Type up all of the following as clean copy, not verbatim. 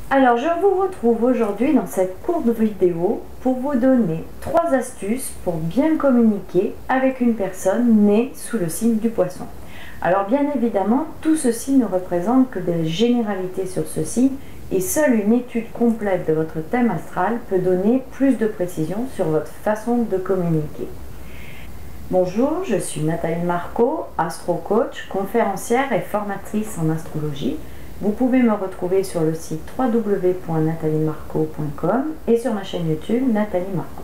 Alors je vous retrouve aujourd'hui dans cette courte vidéo pour vous donner 3 astuces pour bien communiquer avec une personne née sous le signe du Poisson. Alors bien évidemment, tout ceci ne représente que des généralités sur ce signe et seule une étude complète de votre thème astral peut donner plus de précision sur votre façon de communiquer. Bonjour, je suis Nathalie Marco, astro-coach, conférencière et formatrice en astrologie. Vous pouvez me retrouver sur le site www.nathaliemarco.com et sur ma chaîne YouTube Nathalie Marco.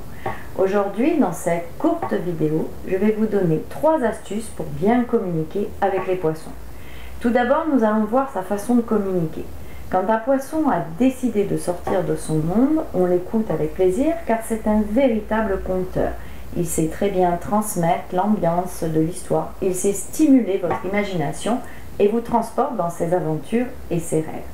Aujourd'hui, dans cette courte vidéo, je vais vous donner 3 astuces pour bien communiquer avec les poissons. Tout d'abord, nous allons voir sa façon de communiquer. Quand un poisson a décidé de sortir de son monde, on l'écoute avec plaisir car c'est un véritable conteur. Il sait très bien transmettre l'ambiance de l'histoire, il sait stimuler votre imagination et vous transporte dans ses aventures et ses rêves.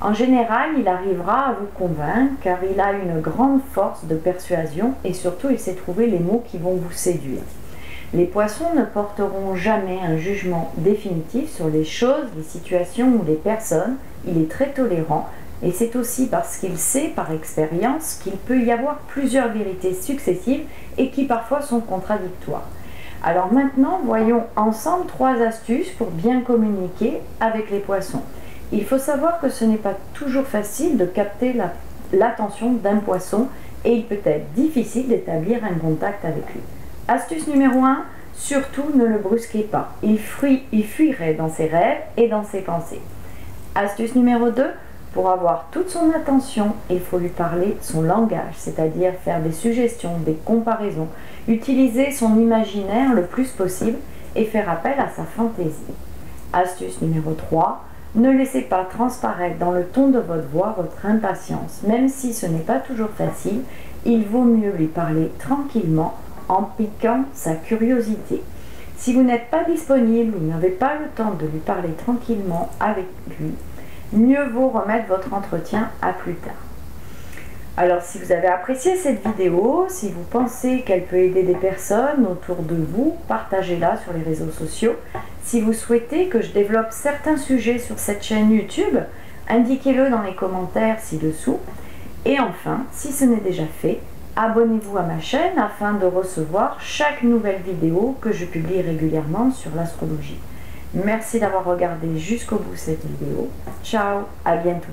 En général, il arrivera à vous convaincre car il a une grande force de persuasion et surtout il sait trouver les mots qui vont vous séduire. Les poissons ne porteront jamais un jugement définitif sur les choses, les situations ou les personnes. Il est très tolérant et c'est aussi parce qu'il sait par expérience qu'il peut y avoir plusieurs vérités successives et qui parfois sont contradictoires. Alors maintenant, voyons ensemble 3 astuces pour bien communiquer avec les poissons. Il faut savoir que ce n'est pas toujours facile de capter l'attention d'un poisson et il peut être difficile d'établir un contact avec lui. Astuce numéro 1, surtout ne le brusquez pas. Il fuirait dans ses rêves et dans ses pensées. Astuce numéro 2, pour avoir toute son attention, il faut lui parler son langage, c'est-à-dire faire des suggestions, des comparaisons, utiliser son imaginaire le plus possible et faire appel à sa fantaisie. Astuce numéro 3, ne laissez pas transparaître dans le ton de votre voix votre impatience. Même si ce n'est pas toujours facile, il vaut mieux lui parler tranquillement en piquant sa curiosité. Si vous n'êtes pas disponible ou n'avez pas le temps de lui parler tranquillement avec lui, mieux vaut remettre votre entretien à plus tard. Alors si vous avez apprécié cette vidéo, si vous pensez qu'elle peut aider des personnes autour de vous, partagez-la sur les réseaux sociaux. Si vous souhaitez que je développe certains sujets sur cette chaîne YouTube, indiquez-le dans les commentaires ci-dessous. Et enfin, si ce n'est déjà fait, abonnez-vous à ma chaîne afin de recevoir chaque nouvelle vidéo que je publie régulièrement sur l'astrologie. Merci d'avoir regardé jusqu'au bout cette vidéo. Ciao, à bientôt.